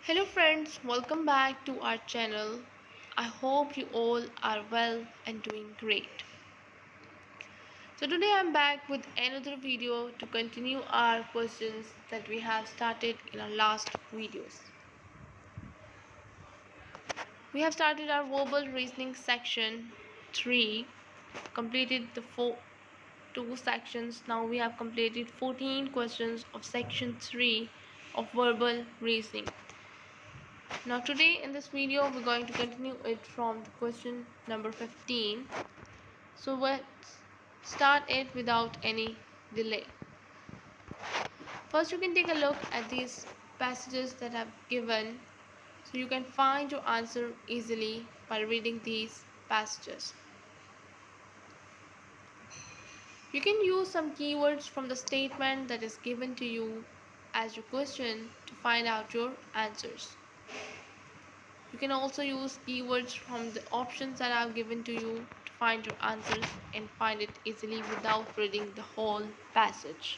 Hello friends, welcome back to our channel. I hope you all are well and doing great. So today I'm back with another video to continue our questions that we have started in our last videos. We have started our verbal reasoning section 3, completed the two sections. Now we have completed 14 questions of section 3 of verbal reasoning. Now today in this video we're going to continue it from the question number 15. So let's start it without any delay. First you can take a look at these passages that I've given so you can find your answer easily by reading these passages. You can use some keywords from the statement that is given to you as your question to find out your answers. You can also use keywords from the options that I have given to you to find your answers and find it easily without reading the whole passage.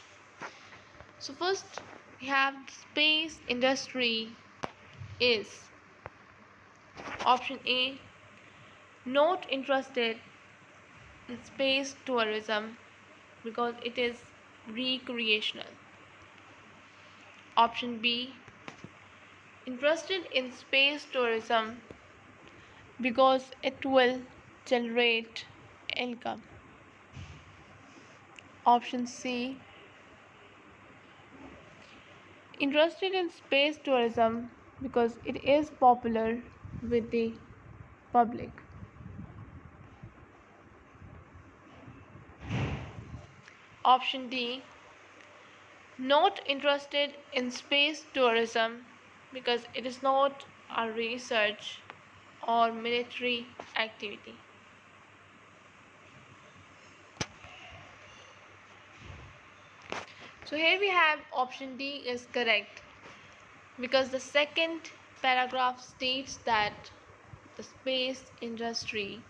So first we have space industry is option A, not interested in space tourism because it is recreational. Option B, interested in space tourism because it will generate income. Option C, interested in space tourism because it is popular with the public. Option D, not interested in space tourism because it is not a research or military activity. So here we have option D is correct because the second paragraph states that the space industry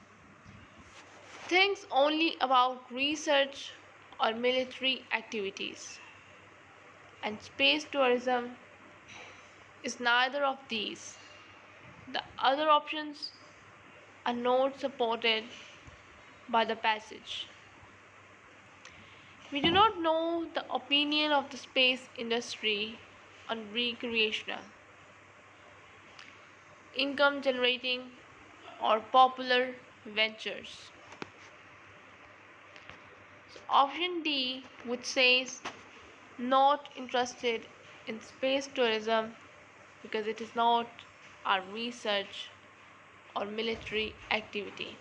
thinks only about research or military activities, and space tourism is neither of these. The other options are not supported by the passage. We do not know the opinion of the space industry on recreational, income generating, or popular ventures. So option D, which says not interested in space tourism because it is not a research or military activity.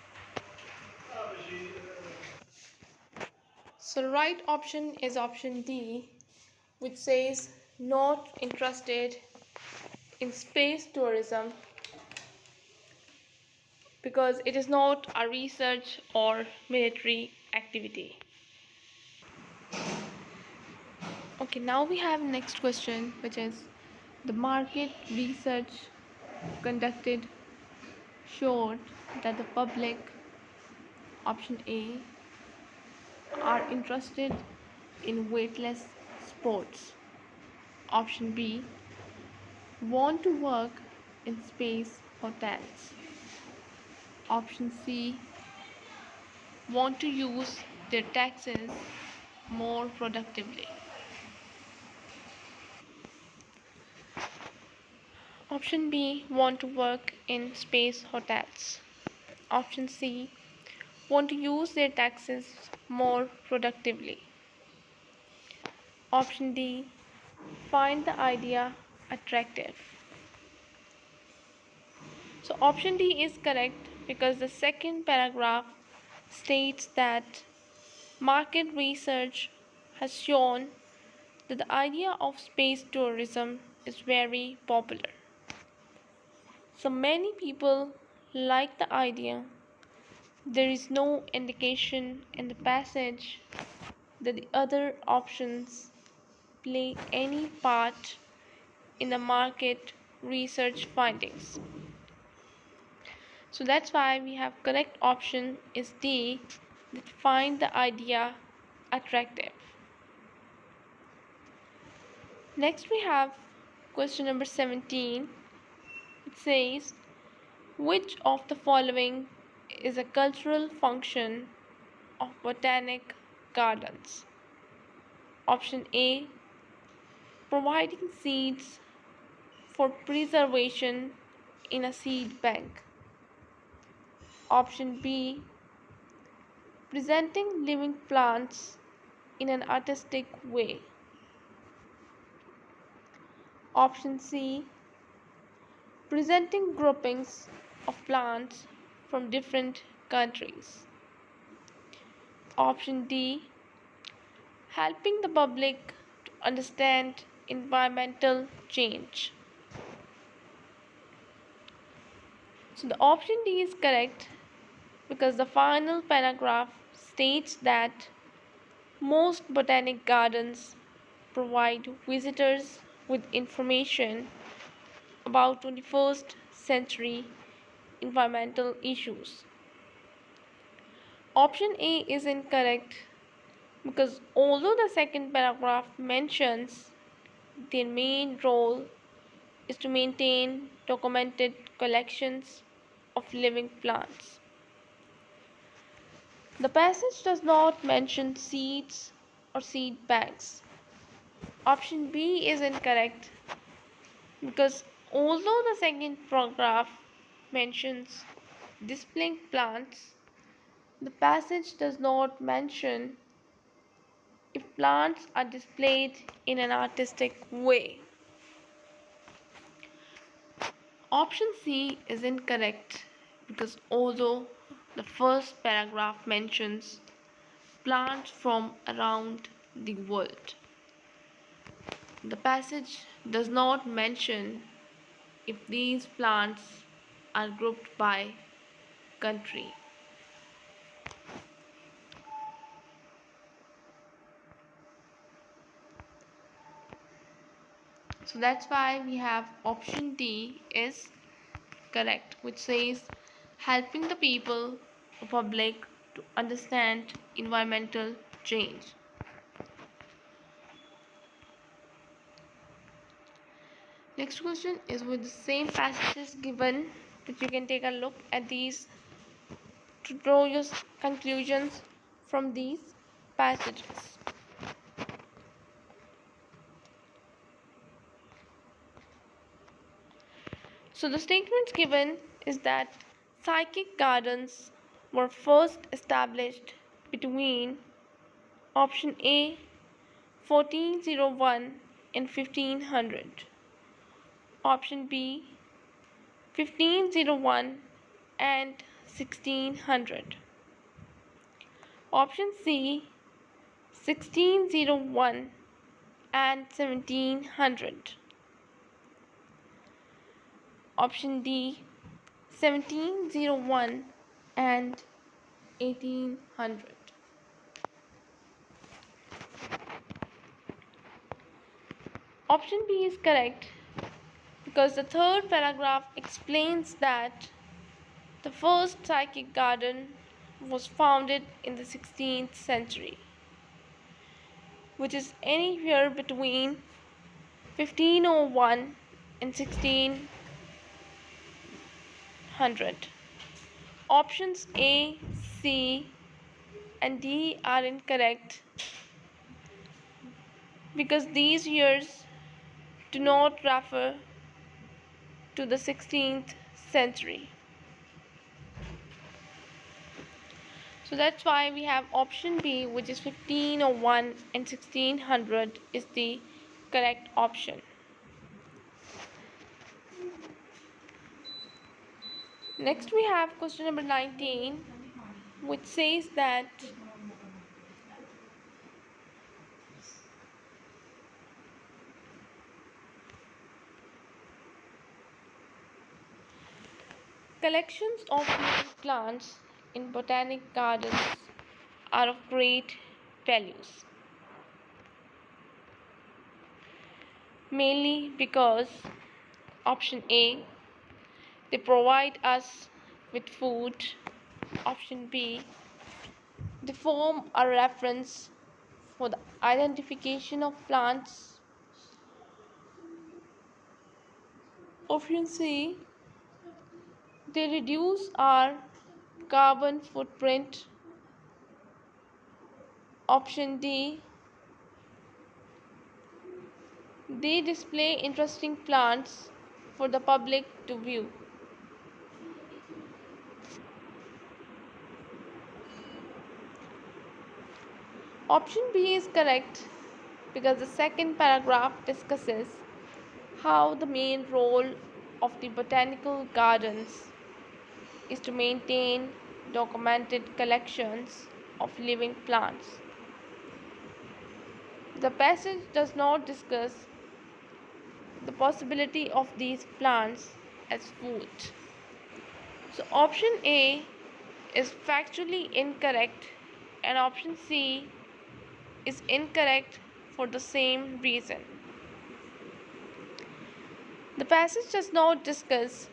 So the right option is option D, which says not interested in space tourism because it is not a research or military activity. Okay, now we have next question, which is the market research conducted showed that the public, option A, are interested in weightless sports. Option B, want to work in space hotels. Option C, want to use their taxes more productively. Option B, want to work in space hotels. Option C, want to use their taxes more productively. Option D, find the idea attractive. So option D is correct because the second paragraph states that market research has shown that the idea of space tourism is very popular. So many people like the idea. There is no indication in the passage that the other options play any part in the market research findings. So that's why we have correct option is D, that find the idea attractive. Next we have question number 17. It says, which of the following is a cultural function of botanic gardens? Option A, providing seeds for preservation in a seed bank. Option B, presenting living plants in an artistic way. Option C, presenting groupings of plants from different countries. Option D, helping the public to understand environmental change. So the option D is correct because the final paragraph states that most botanic gardens provide visitors with information about 21st century environmental issues. Option A is incorrect because although the second paragraph mentions their main role is to maintain documented collections of living plants, the passage does not mention seeds or seed banks. Option B is incorrect because although the second paragraph mentions displaying plants, the passage does not mention if plants are displayed in an artistic way. Option C is incorrect because although the first paragraph mentions plants from around the world, the passage does not mention if these plants are grouped by country. So that's why we have option D is correct, which says helping the people or public to understand environmental change. Next question is with the same passages given that you can take a look at these to draw your conclusions from these passages. So the statements given is that psychic gardens were first established between option A 1401 and 1500, option B 1501 and 1600, option C 1601 and 1700, option D 1701 and 1800. Option B is correct because the third paragraph explains that the first psychic garden was founded in the 16th century, which is anywhere between 1501 and 1600. Options A, C, and D are incorrect because these years do not refer to the 16th century. So that's why we have option B, which is 1501 and 1600 is the correct option. Next we have question number 19, which says that collections of living plants in botanic gardens are of great values, mainly because option A, they provide us with food, option B, they form a reference for the identification of plants, option C, They reduce our carbon footprint. Option D. They display interesting plants for the public to view. Option B is correct because the second paragraph discusses how the main role of the botanical gardens is to maintain documented collections of living plants. The passage does not discuss the possibility of these plants as food. So option A is factually incorrect and option C is incorrect for the same reason. The passage does not discuss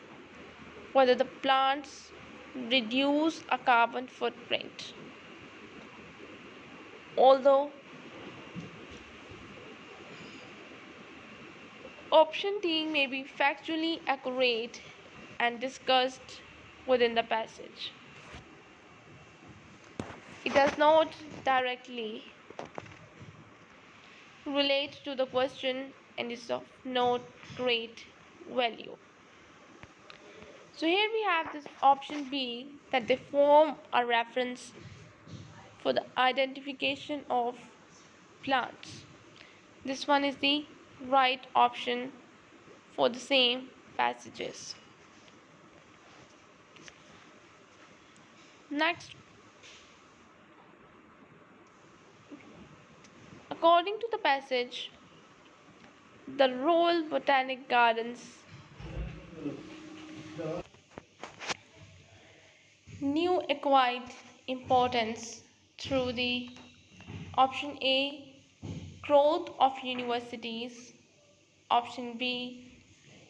whether the plants reduce a carbon footprint. Although option D may be factually accurate and discussed within the passage, it does not directly relate to the question and is of no great value. So here we have this option B, that they form a reference for the identification of plants. This one is the right option for the same passages. Next, according to the passage, the Royal Botanic Gardens new acquired importance through the option A, growth of universities, option B,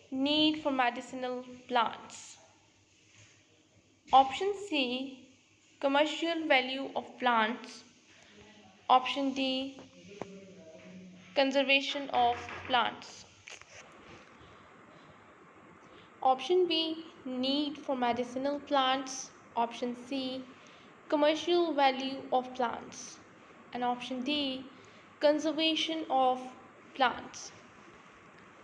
need for medicinal plants, option C, commercial value of plants, option D, conservation of plants. Option B, need for medicinal plants, option C, commercial value of plants, and option D, conservation of plants.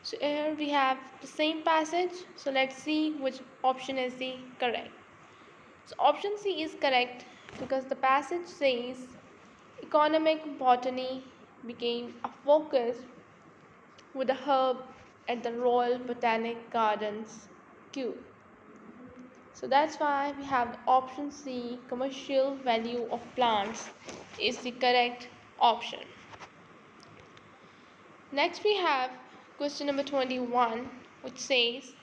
So here we have the same passage, so let's see which option is the correct. So option C is correct because the passage says economic botany became a focus with a hub at the Royal Botanic Gardens, Kew. So that's why we have option C, commercial value of plants is the correct option. Next we have question number 21, which says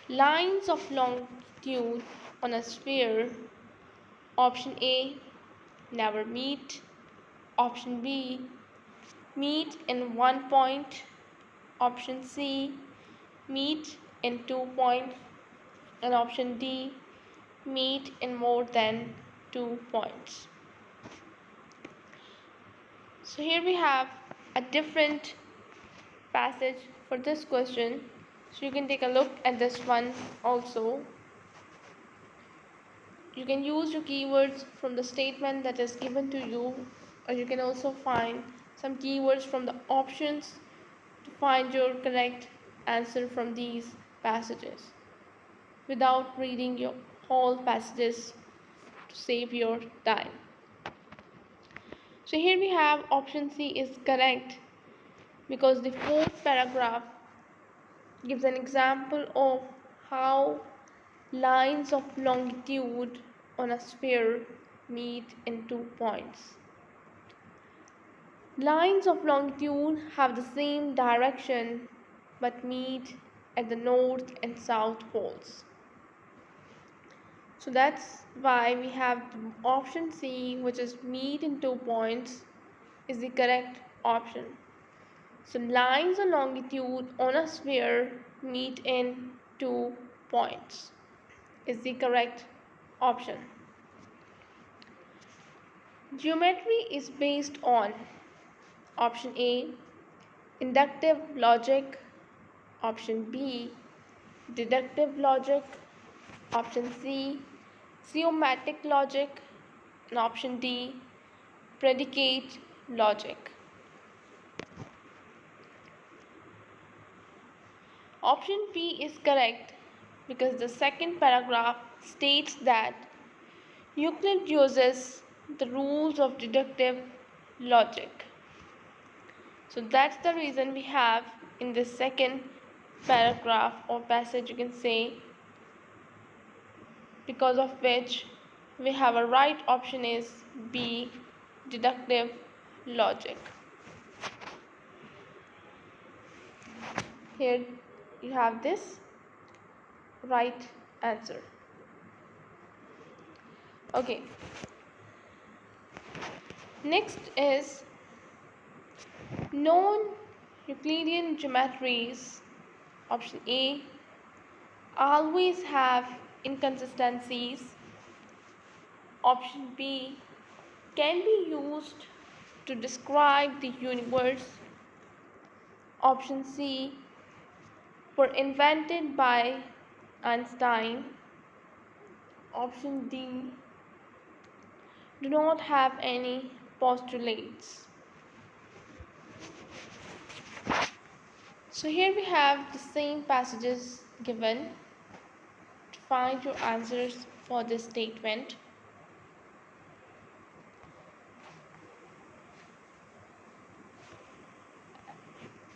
lines of longitude on a sphere. Option A, never meet. Option B, meet in 1 point. Option C, meet in 2 points. And option D, meet in more than 2 points. So here we have a different passage for this question. So you can take a look at this one also. You can use your keywords from the statement that is given to you, or you can also find some keywords from the options to find your correct answer from these passages without reading your whole passages to save your time. So here we have option C is correct because the fourth paragraph gives an example of how lines of longitude on a sphere meet in 2 points. Lines of longitude have the same direction but meet at the north and south poles. So that's why we have option C, which is meet in 2 points, is the correct option. So lines of longitude on a sphere meet in 2 points is the correct option. Geometry is based on option A, inductive logic, option B, deductive logic, Option C, semantic logic. And option D, predicate logic. Option B is correct because the second paragraph states that Euclid uses the rules of deductive logic. So that's the reason we have in this second paragraph or passage, you can say, because of which we have a right option is B, deductive logic. Here you have this right answer. Okay. Next is non-Euclidean geometries. Option A always have inconsistencies. Option B can be used to describe the universe. Option C were invented by Einstein. Option D do not have any postulates. So here we have the same passages given to find your answers for this statement.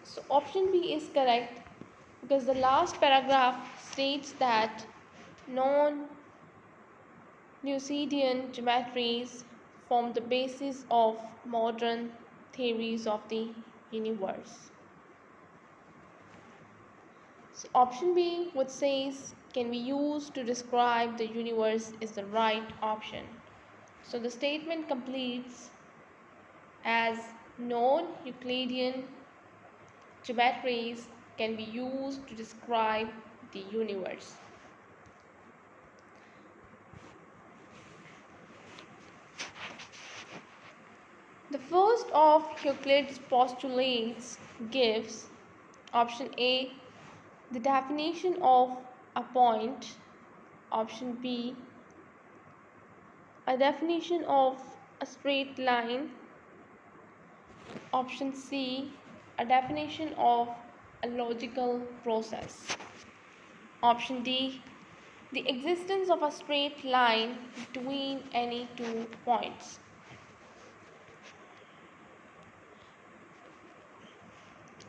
So option B is correct because the last paragraph states that non-Euclidean geometries form the basis of modern theories of the universe. So option B, which says can be used to describe the universe, is the right option. So the statement completes as non-Euclidean geometries can be used to describe the universe. The first of Euclid's postulates gives option A, the definition of a point. Option B, a definition of a straight line. Option C, a definition of a logical process. Option D, the existence of a straight line between any two points.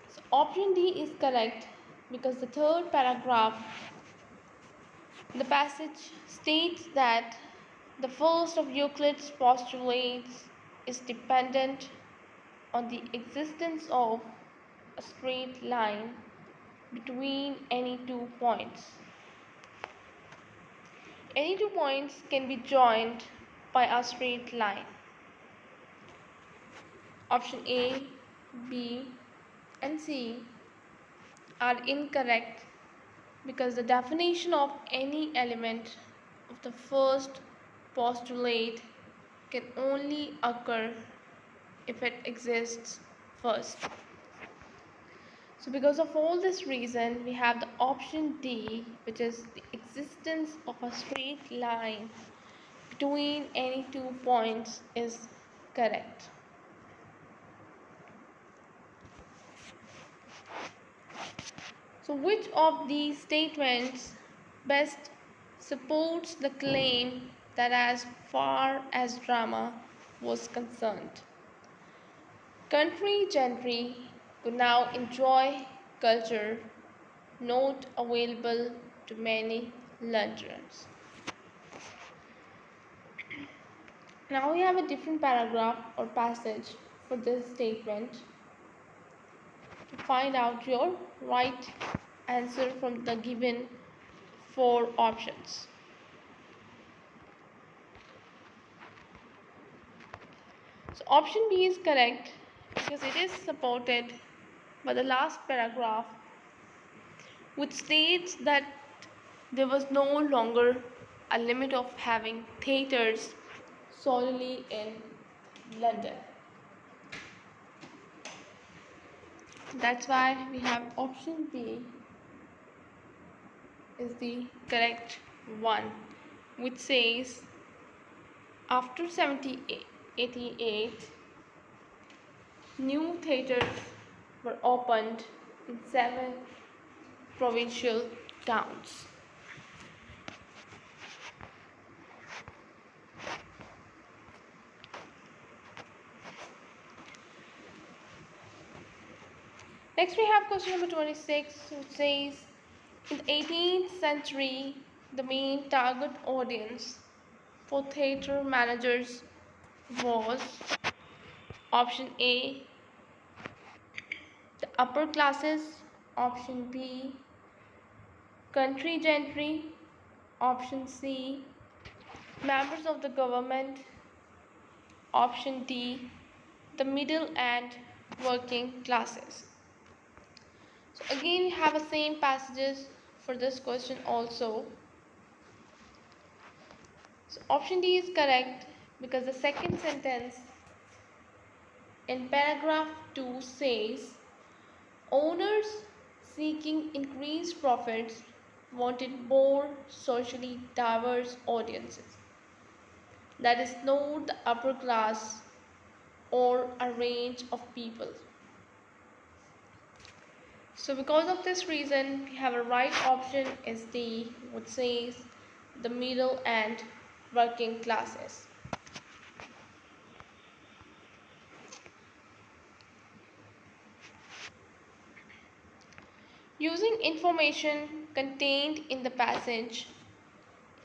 So option D is correct because the third paragraph, the passage states that the first of Euclid's postulates is dependent on the existence of a straight line between any two points. Any two points can be joined by a straight line. Option A, B, and C are incorrect because the definition of any element of the first postulate can only occur if it exists first. So because of all this reason, we have the option D, which is the existence of a straight line between any two points, is correct. So which of these statements best supports the claim that as far as drama was concerned, country gentry could now enjoy culture not available to many Londoners? Now we have a different paragraph or passage for this statement to find out your right answer from the given four options. So option B is correct because it is supported by the last paragraph, which states that there was no longer a limit of having theatres solely in London. That's why we have option B is the correct 1, which says after 1788 new theatres were opened in 7 provincial towns. Next we have question number 26, which says in the 18th century the main target audience for theatre managers was option A, the upper classes, option B, country gentry, option C, members of the government, option D, the middle and working classes. So again we have the same passages for this question also. So option D is correct because the second sentence in paragraph 2 says owners seeking increased profits wanted more socially diverse audiences, that is not the upper class or a range of people. So because of this reason we have a right option is D, which says the middle and working classes. Using information contained in the passage,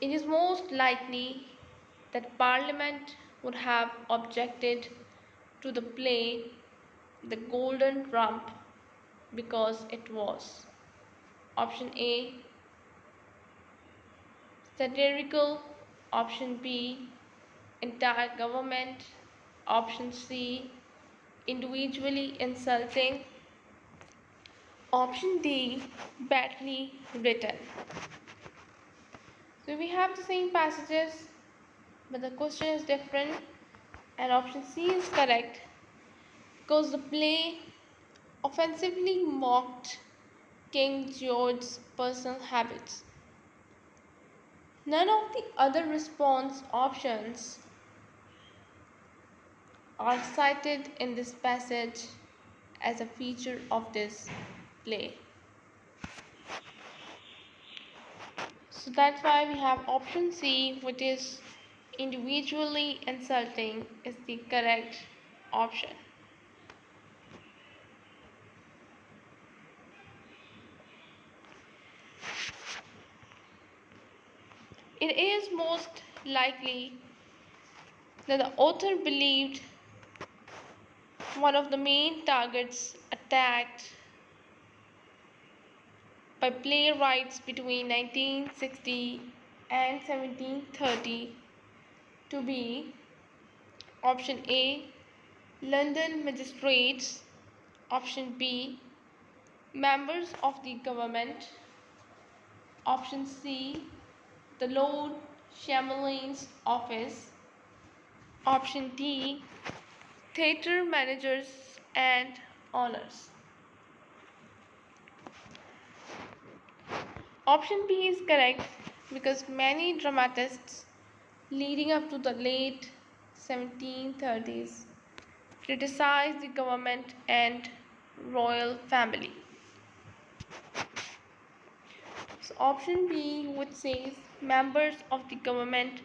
it is most likely that Parliament would have objected to the play The Golden Rump because it was option A, satirical, option B, entire government, option C, individually insulting, option D, badly written. So we have the same passages, but the question is different, and option C is correct because the play offensively mocked King George's personal habits. None of the other response options are cited in this passage as a feature of this play. So that's why we have option C, which is individually insulting, is the correct option. It is most likely that the author believed one of the main targets attacked by playwrights between 1960 and 1730 to be option A, London magistrates, option B, members of the government, option C, the Lord Chamberlain's office, option D, theatre managers and owners. Option B is correct because many dramatists leading up to the late 1730s criticized the government and royal family. So option B, which says members of the government,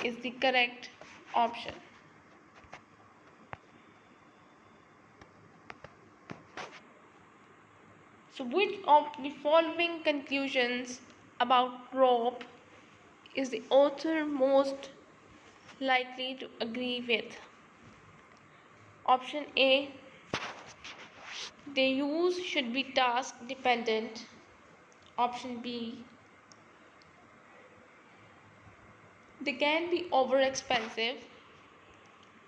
is the correct option. So which of the following conclusions about rope is the author most likely to agree with? Option A, their use should be task dependent. Option B, they can be over expensive.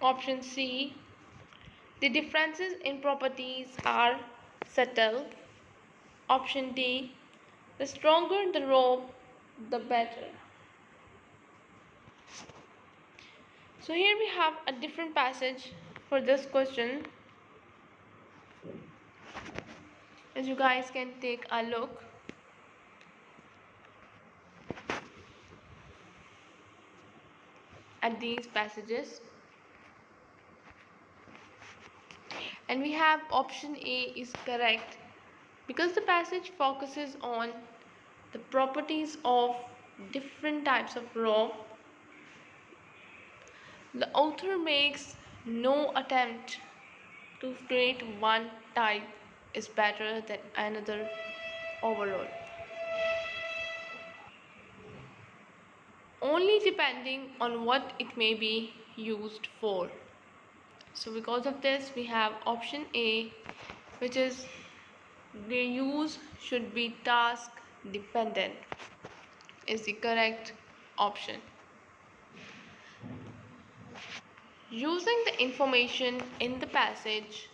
Option C, the differences in properties are subtle. Option D, the stronger the rope, the better. So here we have a different passage for this question. As you guys can take a look. at these passages. And we have option A is correct because the passage focuses on the properties of different types of rope. The author makes no attempt to state one type is better than another overall, only depending on what it may be used for. So because of this, we have option A, which is the use should be task dependent, is the correct option. Using the information in the passage,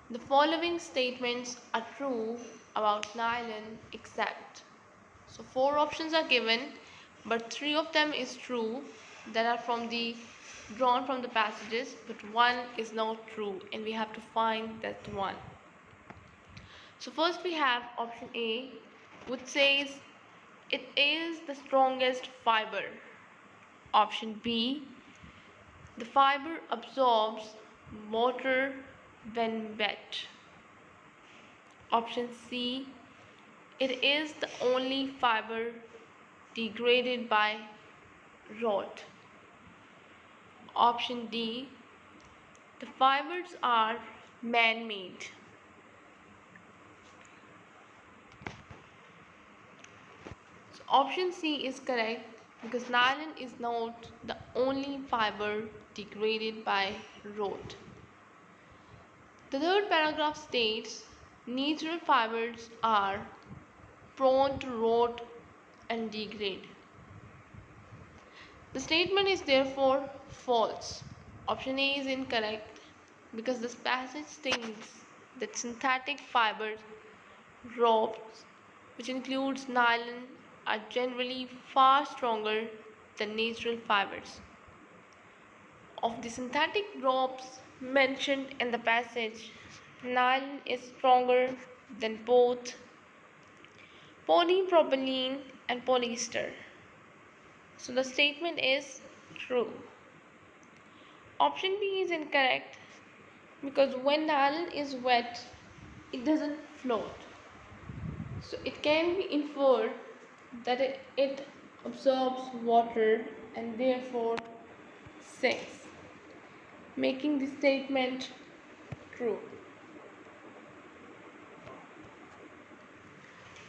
the following statements are true about nylon except. So 4 options are given, but 3 of them is true that are drawn from the passages, but 1 is not true and we have to find that one. So first we have option A, which says it is the strongest fiber. Option B, the fiber absorbs water when wet. Option C, it is the only fiber degraded by rot. Option D, the fibers are man-made. So option C is correct because nylon is not the only fiber degraded by rot. The third paragraph states natural fibers are prone to rot and degrade. The statement is therefore false. Option A is incorrect because this passage states that synthetic fibers, ropes, which includes nylon, are generally far stronger than natural fibers. Of the synthetic ropes mentioned in the passage, nylon is stronger than both polypropylene and polyester. So the statement is true. Option B is incorrect because when nylon is wet, it doesn't float. So it can be inferred that it absorbs water and therefore sinks, making the statement true.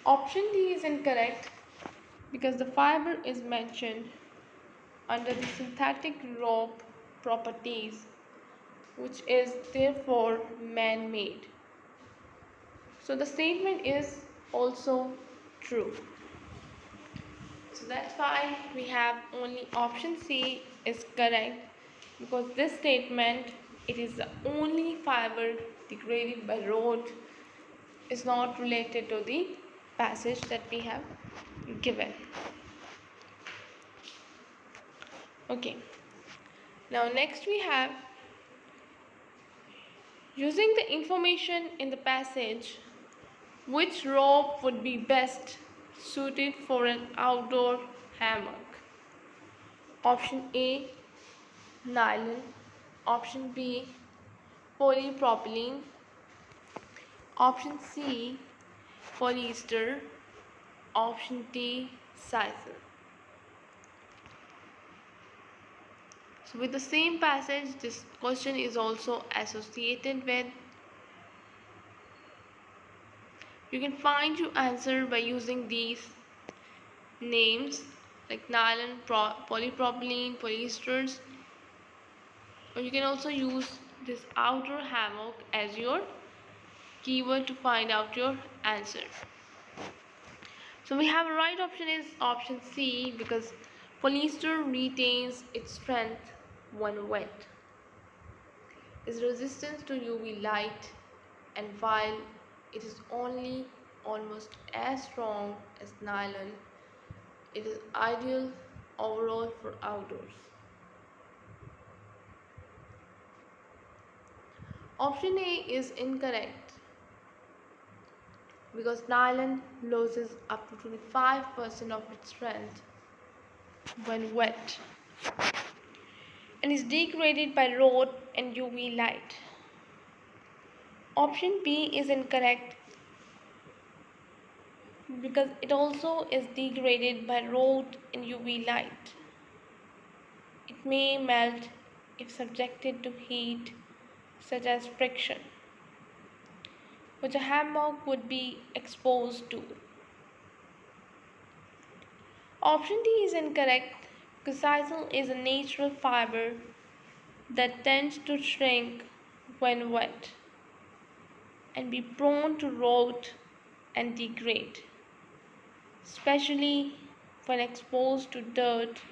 Option D is incorrect because the fiber is mentioned under the synthetic rope properties, which is therefore man-made. So the statement is also true. So that's why we have only option C is correct because this statement, it is the only fiber degraded by rot, is not related to the passage that we have given. Okay, now next we have using the information in the passage, which rope would be best suited for an outdoor hammock? Option A, nylon. Option B, polypropylene. Option C, polyester. Option D, sisal. So with the same passage, this question is also associated with. You can find your answer by using these names like nylon, polypropylene, polyesters, or you can also use this outer hammock as your keyword to find out your answer. So we have a right option is option C because polyester retains its strength when wet, is resistant to UV light, and while it is only almost as strong as nylon, it is ideal overall for outdoors. Option A is incorrect because nylon loses up to 25% of its strength when wet. and is degraded by road and UV light. Option B is incorrect because it also is degraded by road and UV light. It may melt if subjected to heat such as friction, which a hammock would be exposed to. Option D is incorrect because sisal is a natural fiber that tends to shrink when wet and be prone to rot and degrade, especially when exposed to dirt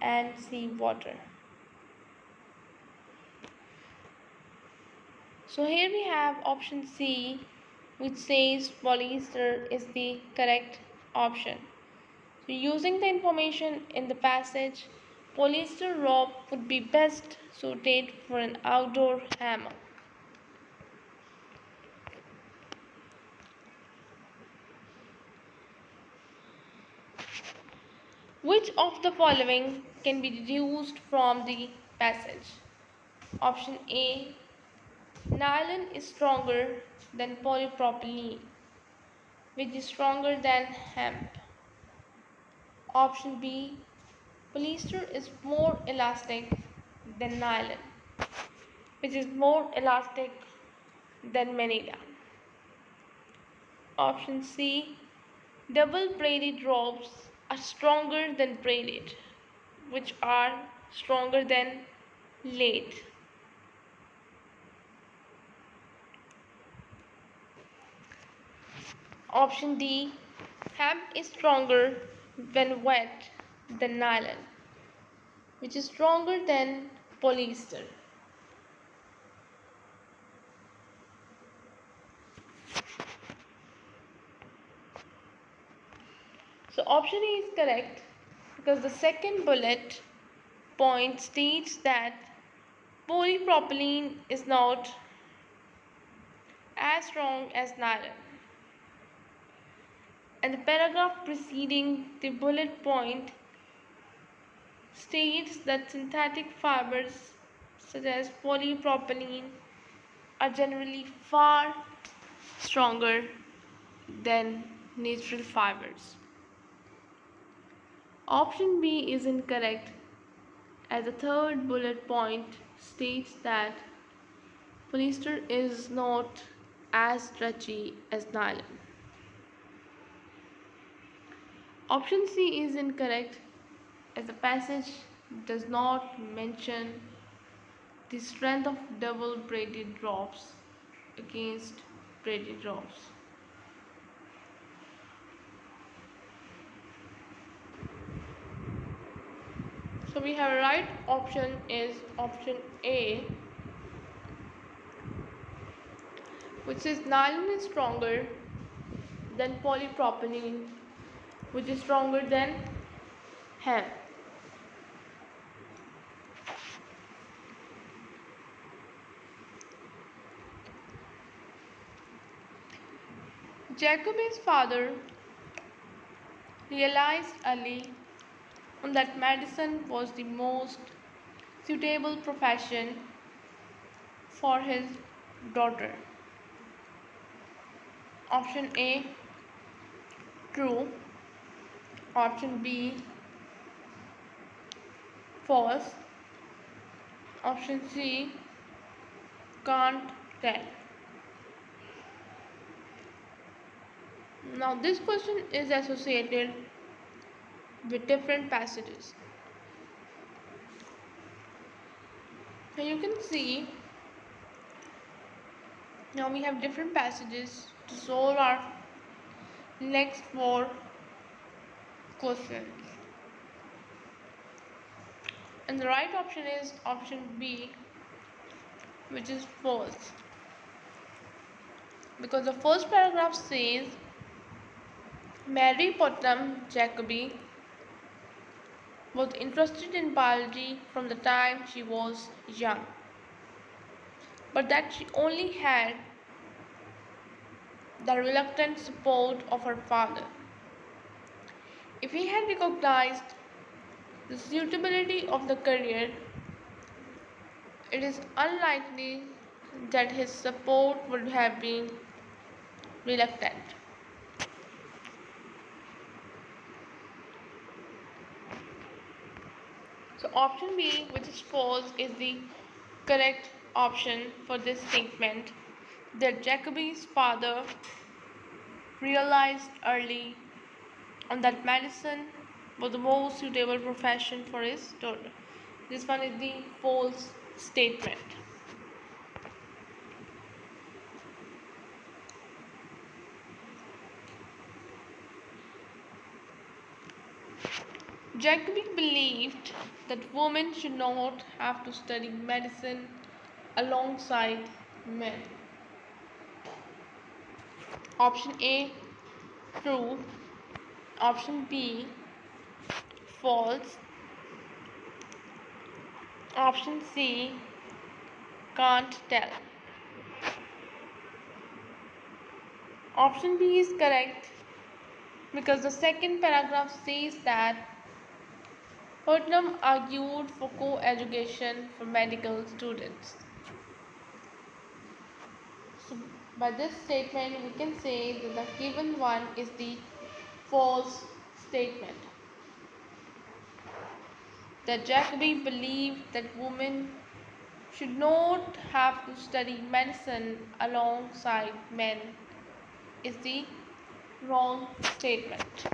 and seawater. So here we have option C, which says polyester is the correct option. So using the information in the passage, polyester rope would be best suited for an outdoor hammock. Which of the following can be deduced from the passage? Option A, nylon is stronger than polypropylene, which is stronger than hemp. Option B, polyester is more elastic than nylon, which is more elastic than manila. Option C, double braided ropes are stronger than braided, which are stronger than laid. Option D, hemp is stronger when wet than nylon, which is stronger than polyester. So option A is correct because the second bullet point states that polypropylene is not as strong as nylon. And the paragraph preceding the bullet point states that synthetic fibers such as polypropylene are generally far stronger than natural fibers. Option B is incorrect as the third bullet point states that polyester is not as stretchy as nylon. Option C is incorrect as the passage does not mention the strength of double braided ropes against braided ropes. So we have a right option is option A, which says nylon is stronger than polypropylene, which is stronger than hemp. Jacobi's father realized early on that medicine was the most suitable profession for his daughter. Option A, true. Option B, false. Option C, can't tell. Now this question is associated with different passages. So you can see now we have different passages to solve our next four questions. And the right option is option B, which is false. Because the first paragraph says Mary Putnam Jacobi was interested in biology from the time she was young, but that she only had the reluctant support of her father. If he had recognized the suitability of the career, it is unlikely that his support would have been reluctant. So option B, which is false, is the correct option for this statement that Jacobi's father realized early on that medicine was the most suitable profession for his daughter. This one is the false statement. Jacobi believed that women should not have to study medicine alongside men. Option A, true. Option B, false. Option C, can't tell. Option B is correct because the second paragraph says that Putnam argued for co-education for medical students. So by this statement we can say that the given one is the false statement. That Jacobi believed that women should not have to study medicine alongside men is the wrong statement.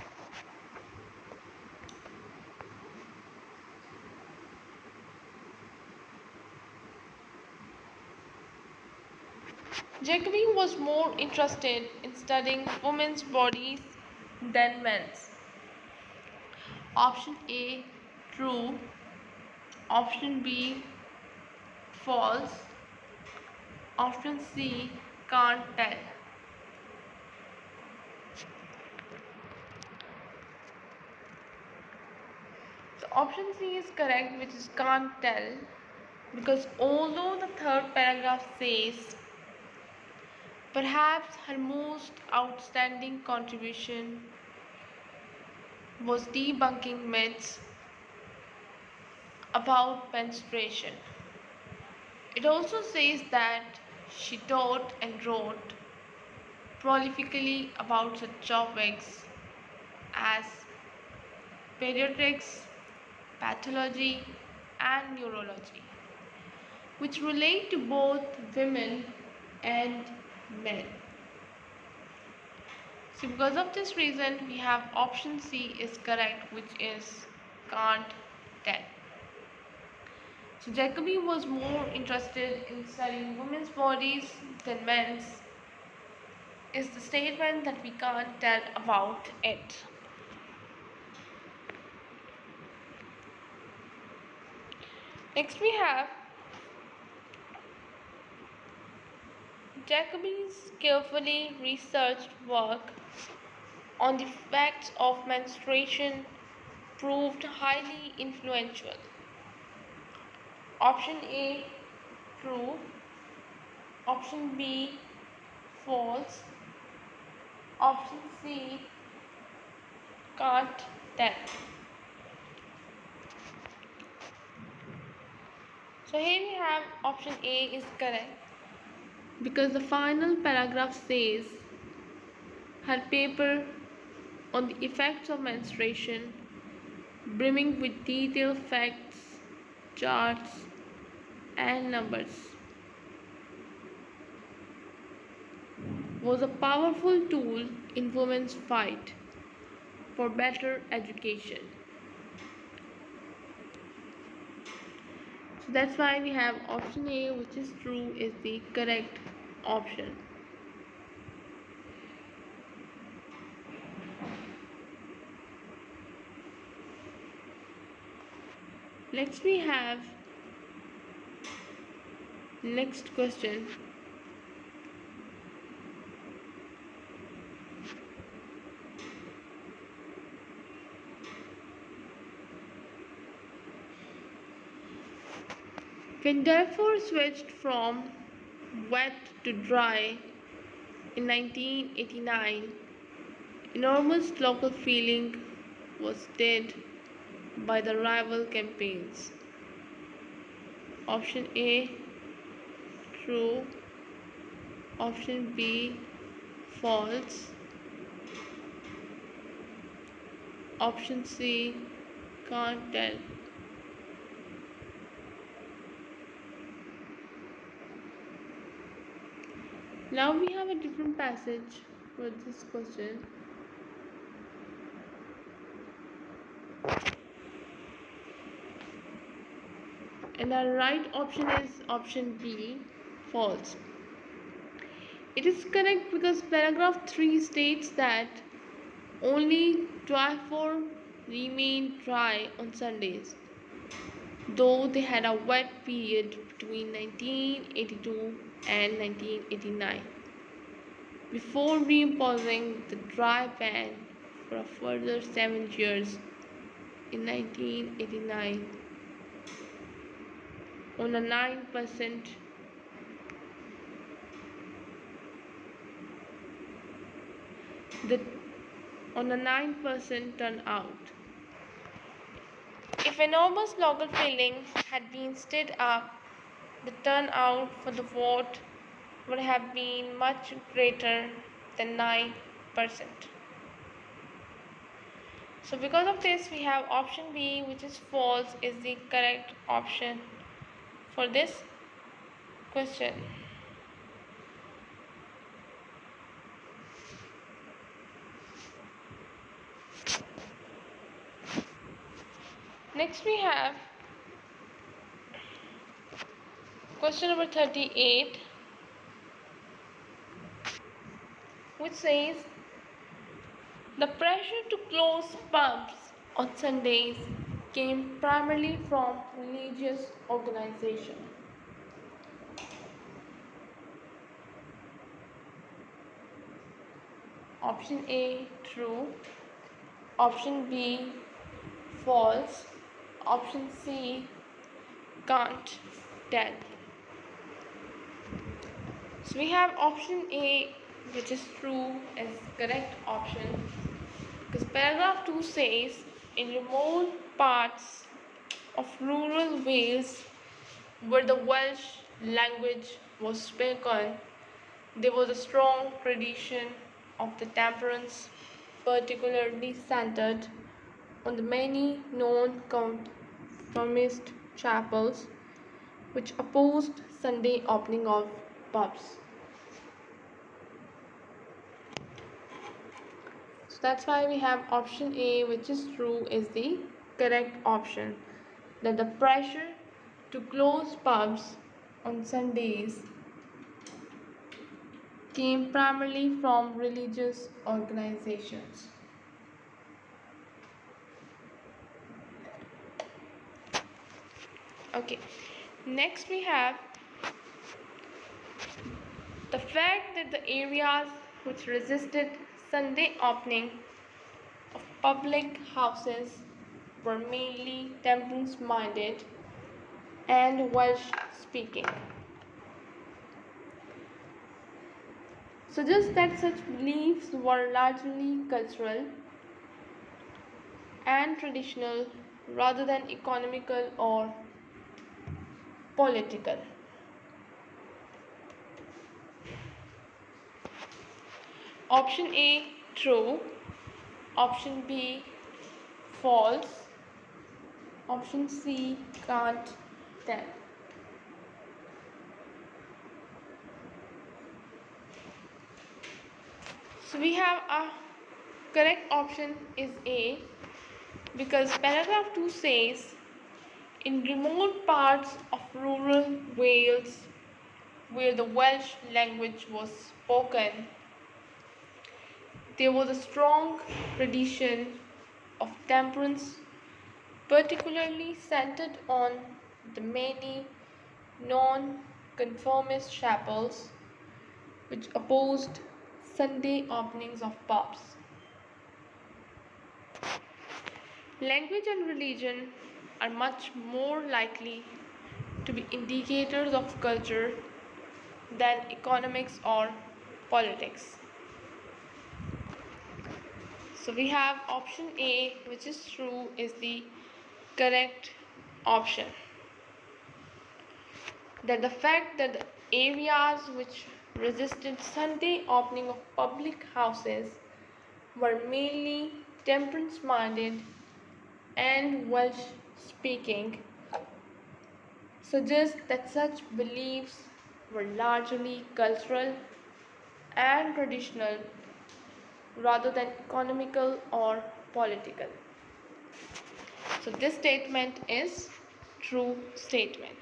Jacobi was more interested in studying women's bodies than men's. Option A, true. Option B, false. Option C, can't tell. So option C is correct, which is can't tell, because although the third paragraph says perhaps her most outstanding contribution was debunking myths about menstruation, it also says that she taught and wrote prolifically about such topics as pediatrics, pathology, and neurology, which relate to both women and men. So because of this reason, we have option C is correct, which is can't tell. So Jacobi was more interested in studying women's bodies than men's is the statement that we can't tell about it. Next we have Jacobi's carefully researched work on the effects of menstruation proved highly influential. Option A, true. Option B, false. Option C, can't tell. So here we have option A is correct because the final paragraph says her paper on the effects of menstruation, brimming with detailed facts, charts, and numbers, was a powerful tool in women's fight for better education. So that's why we have option A, which is true, is the correct option. Next we have next question. When Darfur switched from wet to dry in 1989, enormous local feeling was stirred by the rival campaigns. Option A, true. Option B, false. Option C, can't tell. Now we have a different passage for this question. And our right option is option B, false. It is correct because paragraph 3 states that only Twyford remained dry on Sundays, though they had a wet period between 1982 and 1989, before reimposing the dry ban for a further 7 years in 1989 on a 9% the on a 9% turnout. If enormous local feeling had been stirred up, the turnout for the vote would have been much greater than 9%. So because of this, we have option B, which is false, is the correct option for this question. Next we have question number 38, which says the pressure to close pubs on Sundays came primarily from religious organization. Option A, true. Option B, false. Option C, can't tell. So we have option A, which is true, as correct option, because paragraph 2 says in remote parts of rural Wales where the Welsh language was spoken, there was a strong tradition of the temperance, particularly centered on the many non-conformist chapels which opposed Sunday opening of pubs. So that's why we have option A, which is true, is the correct option, that the pressure to close pubs on Sundays came primarily from religious organizations. Okay, next we have the fact that the areas which resisted Sunday opening of public houses were mainly temperance minded and Welsh speaking, suggests that such beliefs were largely cultural and traditional rather than economical or political. Option A, true. Option B, false. Option C, can't tell. So we have a correct option is A, because paragraph 2 says in remote parts of rural Wales where the Welsh language was spoken, there was a strong tradition of temperance, particularly centered on the many non-conformist chapels which opposed Sunday openings of pubs. Language and religion are much more likely to be indicators of culture than economics or politics. So we have option A, which is true, is the correct option. that the fact that the areas which resisted Sunday opening of public houses were mainly temperance minded and Welsh speaking suggests that such beliefs were largely cultural and traditional rather than economical or political. So this statement is true statement.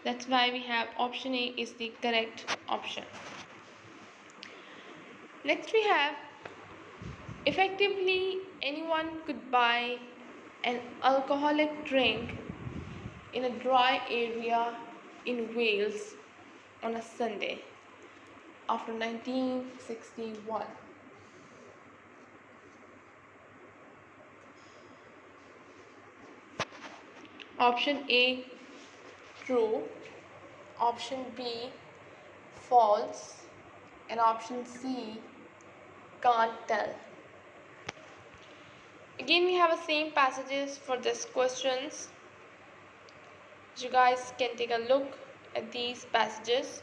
That's why we have option A is the correct option. Next we have effectively anyone could buy an alcoholic drink in a dry area in Wales on a Sunday after 1961. Option A true, option B false, and option C can't tell. Again we have the same passages for these questions. You guys can take a look at these passages.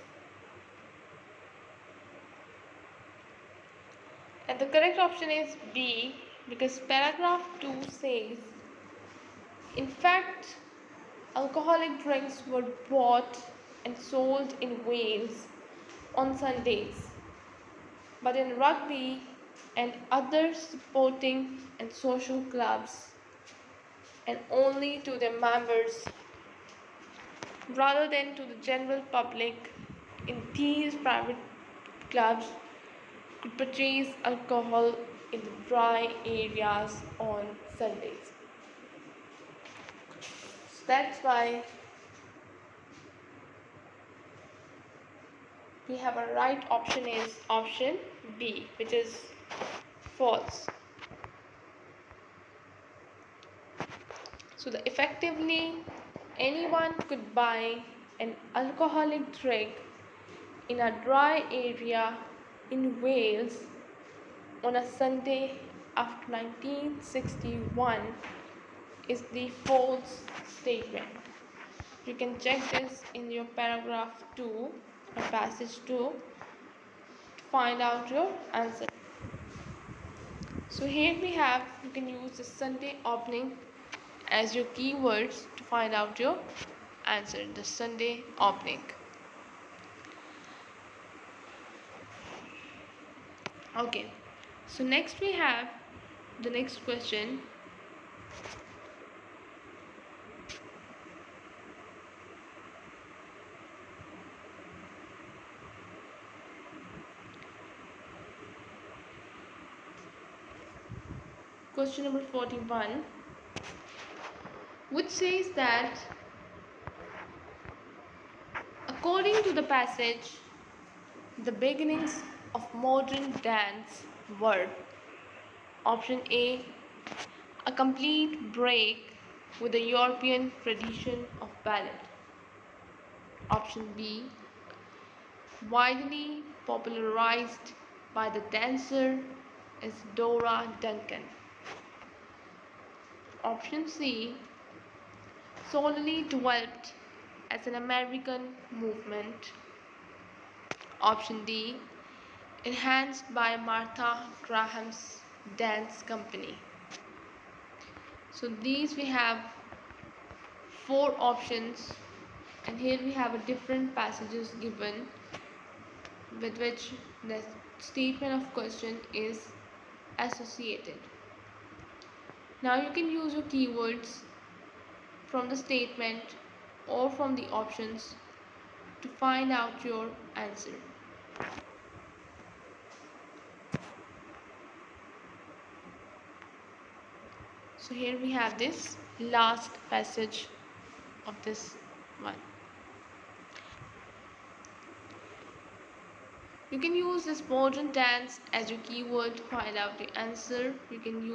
And the correct option is B, because paragraph 2 says, in fact, alcoholic drinks were bought and sold in Wales on Sundays, but in rugby and other sporting and social clubs, and only to their members rather than to the general public in these private clubs could purchase alcohol in the dry areas on Sundays. So that's why we have a right option is option B, which is false. So the effectively anyone could buy an alcoholic drink in a dry area in Wales on a Sunday after 1961 is the false statement. You can check this in your paragraph 2 or passage 2 to find out your answer. So here we have, you can use the Sunday opening as your keywords to find out your answer, the Sunday opening. Okay, so next we have the next question. Question number 41, which says that according to the passage, the beginnings of modern dance were option A, a complete break with the European tradition of ballet. Option B, widely popularized by the dancer Isadora Duncan. Option C, solely developed as an American movement. Option D, enhanced by Martha Graham's dance company. So these we have 4 options, and here we have a different passages given with which the statement of question is associated. Now you can use your keywords from the statement or from the options to find out your answer. So here we have this last passage of this one. You can use this modern dance as your keyword to find out the answer. You can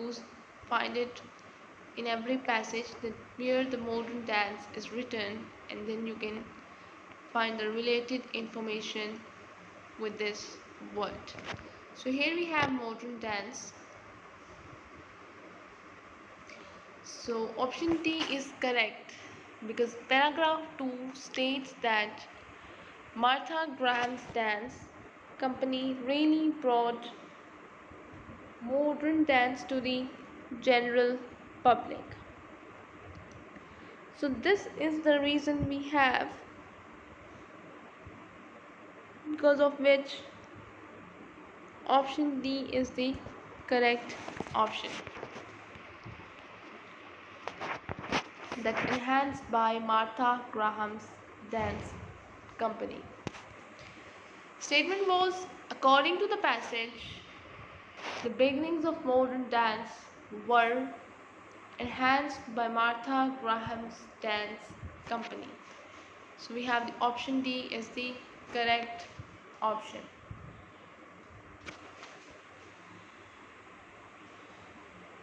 find it in every passage that where the modern dance is written, and then you can find the related information with this word. So here we have modern dance. So option D is correct, because paragraph 2 states that Martha Graham's dance company really brought modern dance to the general public. So this is the reason we have, because of which option D is the correct option. That enhanced by Martha Graham's dance company. Statement was, according to the passage, the beginnings of modern dance were enhanced by Martha Graham's dance company. So we have the option D is the correct option.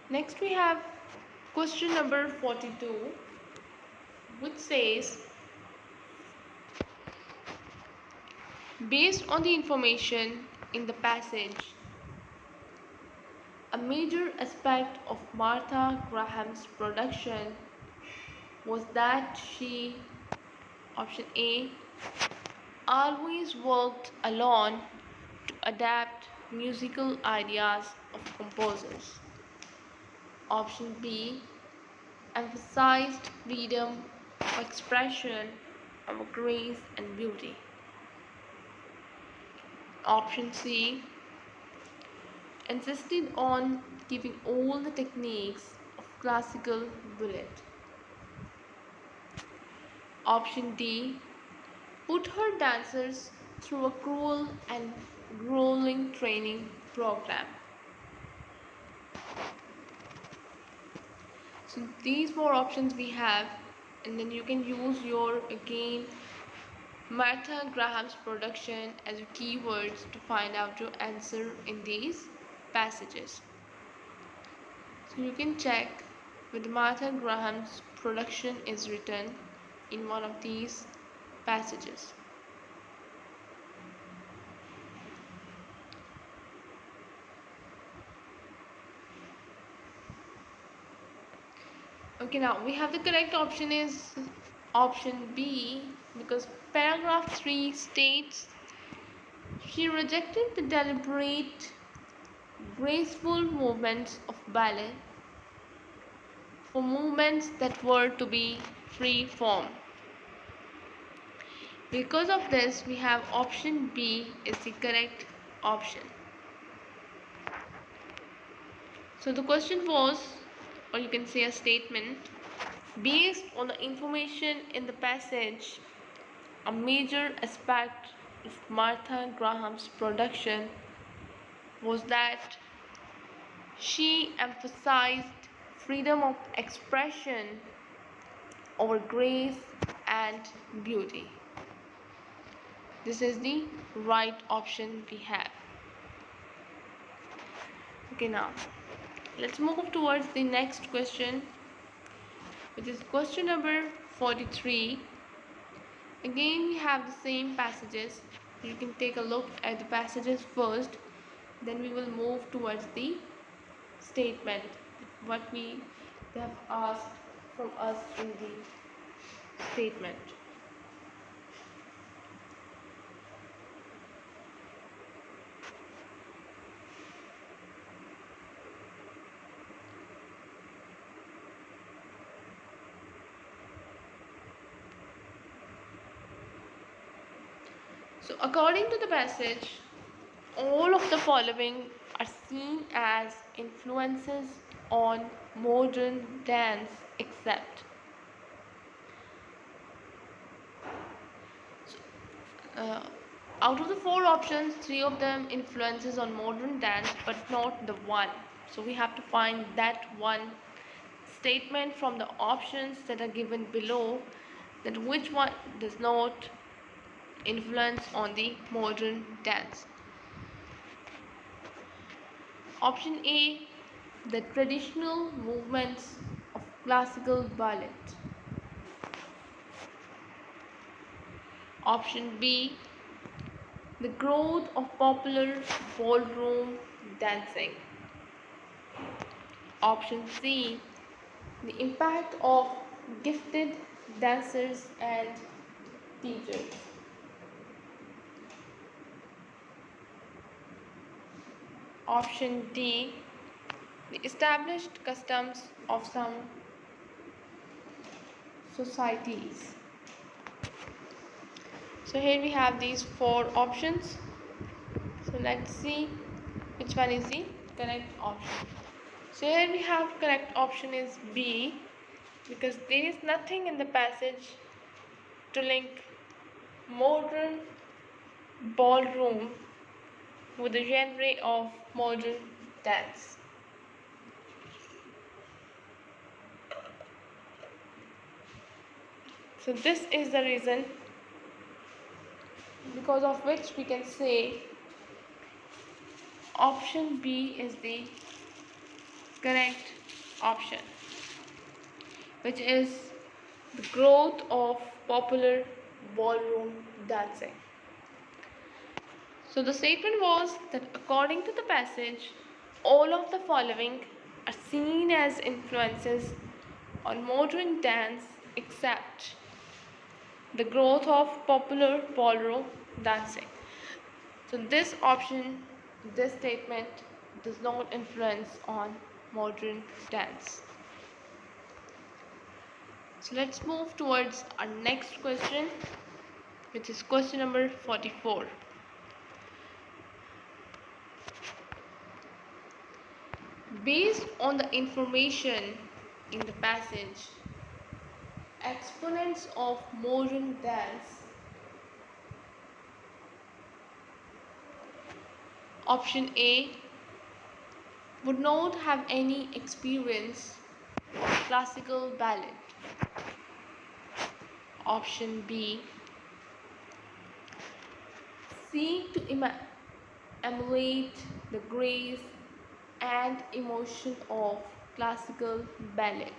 Next we have question number 42, which says, based on the information in the passage, a major aspect of Martha Graham's production was that she, option A, always worked alone to adapt musical ideas of composers. Option B, emphasized freedom of expression of grace and beauty. Option C, insisted on keeping all the techniques of classical ballet. Option D, put her dancers through a cruel and grueling training program. So these four options we have, and then you can use your again Martha Graham's production as your keywords to find out your answer in these passages. So you can check whether Martha Graham's production is written in one of these passages. Okay, now we have the correct option is option B, because paragraph 3 states she rejected the deliberate, graceful movements of ballet for movements that were to be free form. Because of this, we have option B is the correct option. So the question was, or you can say a statement, based on the information in the passage, a major aspect of Martha Graham's production was that she emphasized freedom of expression over grace and beauty. This is the right option we have. Okay, now let's move towards the next question, which is question number 43. Again, we have the same passages. You can take a look at the passages first, then we will move towards the statement, what they have asked from us in the statement. So according to the passage, all of the following are seen as influences on modern dance except. Out of the four options, three of them influences on modern dance but not the one. So we have to find that one statement from the options that are given below, that which one does not influence on the modern dance. Option A, the traditional movements of classical ballet. Option B, the growth of popular ballroom dancing. Option C, the impact of gifted dancers and teachers. Option D, the established customs of some societies. So here we have these four options. So let's see which one is the correct option. So here we have correct option is B, because there is nothing in the passage to link modern ballroom with the genre of modern dance. So this is the reason because of which we can say option B is the correct option, which is the growth of popular ballroom dancing. So the statement was that according to the passage, all of the following are seen as influences on modern dance except the growth of popular ballroom dancing. So this option, this statement does not influence on modern dance. So let's move towards our next question, which is question number 44. Based on the information in the passage, exponents of modern dance. Option A would not have any experience of classical ballet. Option B, seek to emulate the grace and emotion of classical ballet.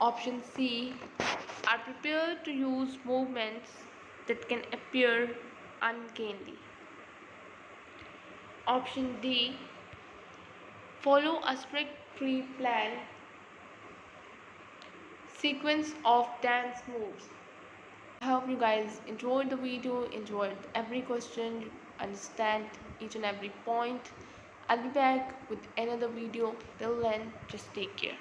Option C, are prepared to use movements that can appear ungainly. Option D, follow a strict pre-planned sequence of dance moves. I hope you guys enjoyed the video, enjoyed every question, understand each and every point. I'll be back with another video. Till then, just take care.